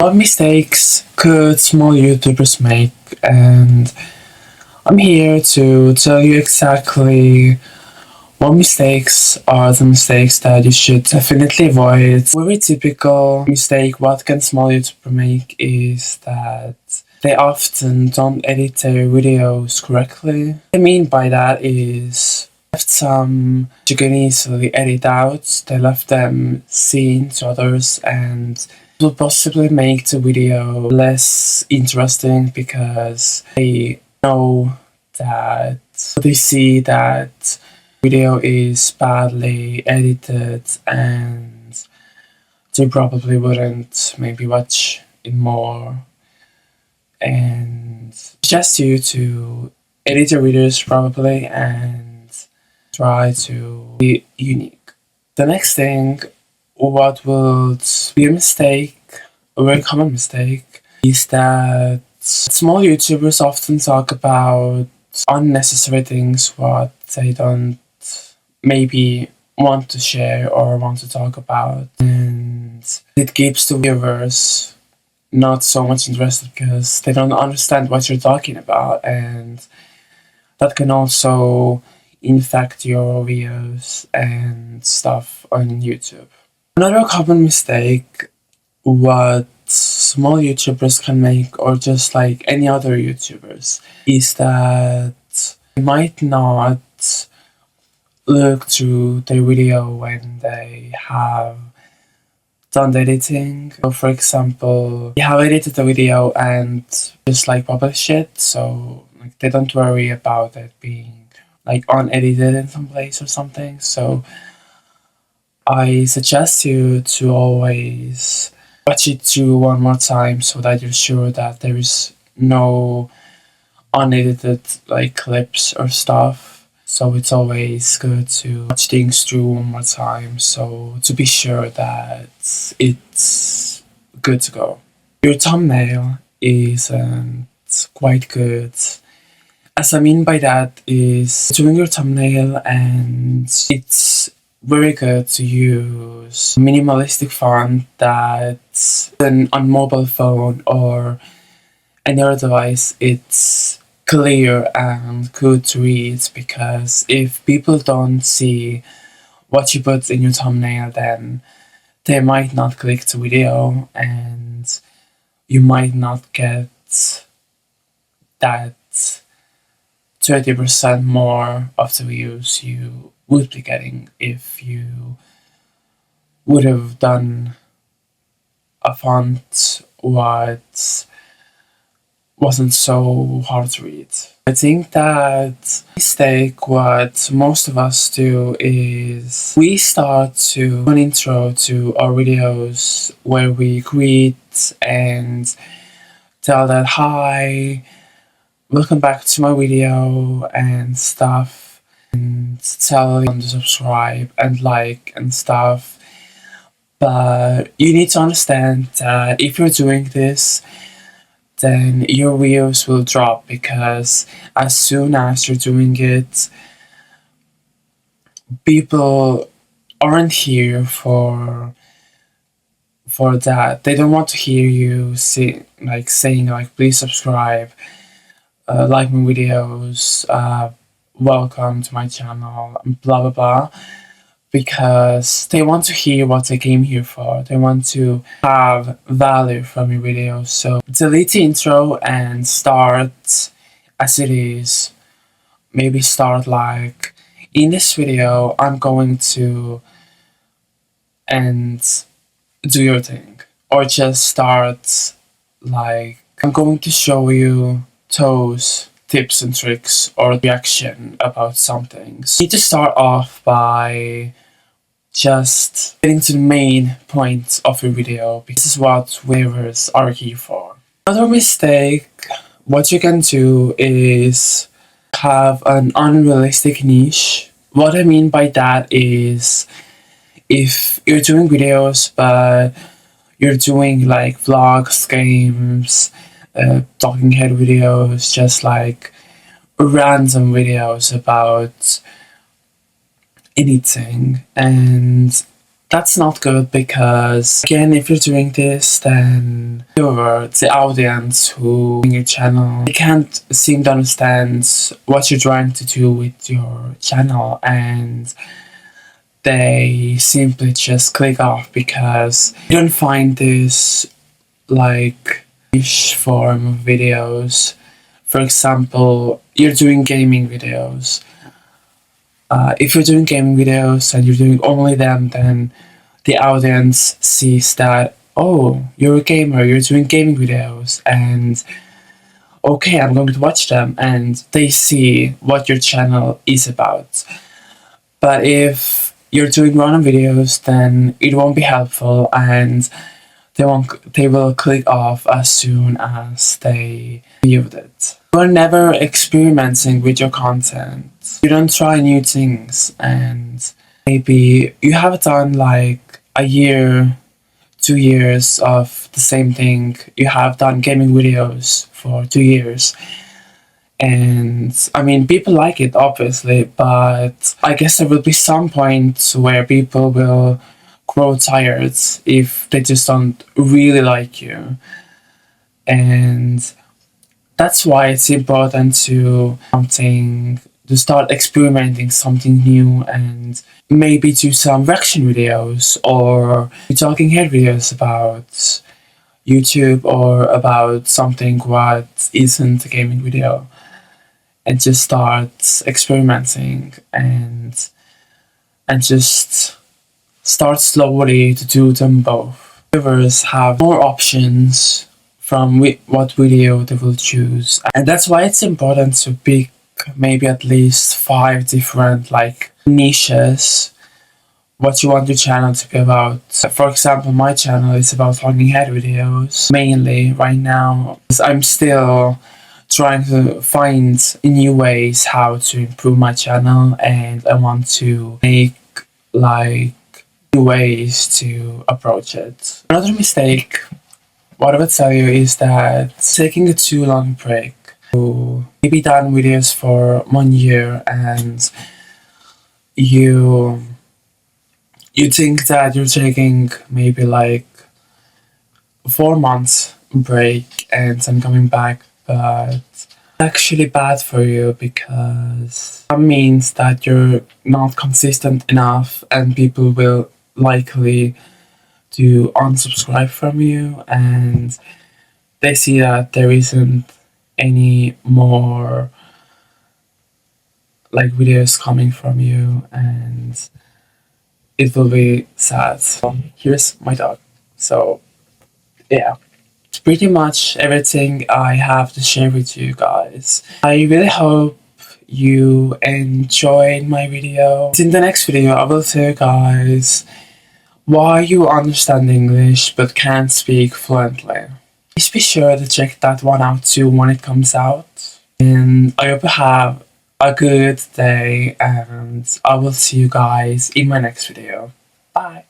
What mistakes could small YouTubers make? And I'm here to tell you exactly what mistakes are the mistakes that you should definitely avoid. Very typical mistake what can small YouTuber make is that they often don't edit their videos correctly. What I mean by that is left some you can easily edit out. They left them seen to others and will possibly make the video less interesting because they know that they see that video is badly edited and they probably wouldn't maybe watch it more, and suggest you to edit your videos properly and try to be unique. The next thing, what would be a mistake, a very common mistake, is that small YouTubers often talk about unnecessary things what they don't maybe want to share or want to talk about, and it keeps the viewers not so much interested because they don't understand what you're talking about, and that can also infect your videos and stuff on YouTube. Another common mistake what small YouTubers can make, or just like any other YouTubers, is that they might not look through their video when they have done the editing. So for example, they have edited the video and just like publish it, so like they don't worry about it being like unedited in some place or something. So I suggest you to always watch it through one more time so that you're sure that there is no unedited like clips or stuff. So it's always good to watch things through one more time, so to be sure that it's good to go. Your thumbnail isn't quite good. As I mean by that is doing your thumbnail, and it's very good to use minimalistic font that on mobile phone or any other device it's clear and good to read, because if people don't see what you put in your thumbnail, then they might not click the video and you might not get that 30% more of the views you would be getting if you would have done a font what wasn't so hard to read. I think that mistake what most of us do is we start to an intro to our videos where we greet and tell that hi, welcome back to my video and stuff, and tell them to subscribe and like and stuff. But you need to understand that if you're doing this, then your views will drop, because as soon as you're doing it, people aren't here for that. They don't want to hear you saying like please subscribe, like my videos, welcome to my channel, blah blah blah, because they want to hear what they came here for. They want to have value from your videos. So delete the intro and start as it is. Maybe start like, in this video I'm going to, and do your thing. Or just start like, I'm going to show you those tips and tricks or reaction about something. So you need to start off by just getting to the main point of your video, because this is what viewers are here for. Another mistake, what you can do is have an unrealistic niche. What I mean by that is, if you're doing videos but you're doing like vlogs, games, talking head videos, just like random videos about anything, and That's not good because, again, if you're doing this, then the audience who in your channel, they can't seem to understand what you're trying to do with your channel, and they simply just click off because you don't find this like niche form of videos. For example, you're doing gaming videos. If you're doing gaming videos and you're doing only them, then the audience sees that, oh, you're a gamer, you're doing gaming videos, and okay, I'm going to watch them, and they see what your channel is about. But if you're doing random videos, then it won't be helpful, and they will click off as soon as they viewed it. You're never experimenting with your content. You don't try new things, and maybe you have done like a year, 2 years of the same thing. You have done gaming videos for 2 years. And I mean, people like it, obviously, but I guess there will be some point where people will grow tired if they just don't really like you. And that's why it's important to start experimenting something new, and maybe do some reaction videos or talking head videos about YouTube or about something what isn't a gaming video, and just start experimenting and just start slowly to do them both. Viewers have more options from what video they will choose, and that's why it's important to pick maybe at least 5 different like niches what you want your channel to be about. For example, my channel is about talking head videos mainly right now. I'm still trying to find new ways how to improve my channel, and I want to make like new ways to approach it. Another mistake, what I would tell you, is that taking a too long break. So maybe done videos for 1 year, and you think that you're taking maybe like 4 months break and then coming back, but it's actually bad for you because that means that you're not consistent enough, and people will likely to unsubscribe from you, and they see that there isn't any more like videos coming from you, and it will be sad. Here's my dog. So yeah, it's pretty much everything I have to share with you guys. I really hope you enjoyed my video. In the next video, I will tell you guys why you understand English but can't speak fluently. Please be sure to check that one out too when it comes out. And I hope you have a good day, and I will see you guys in my next video. Bye!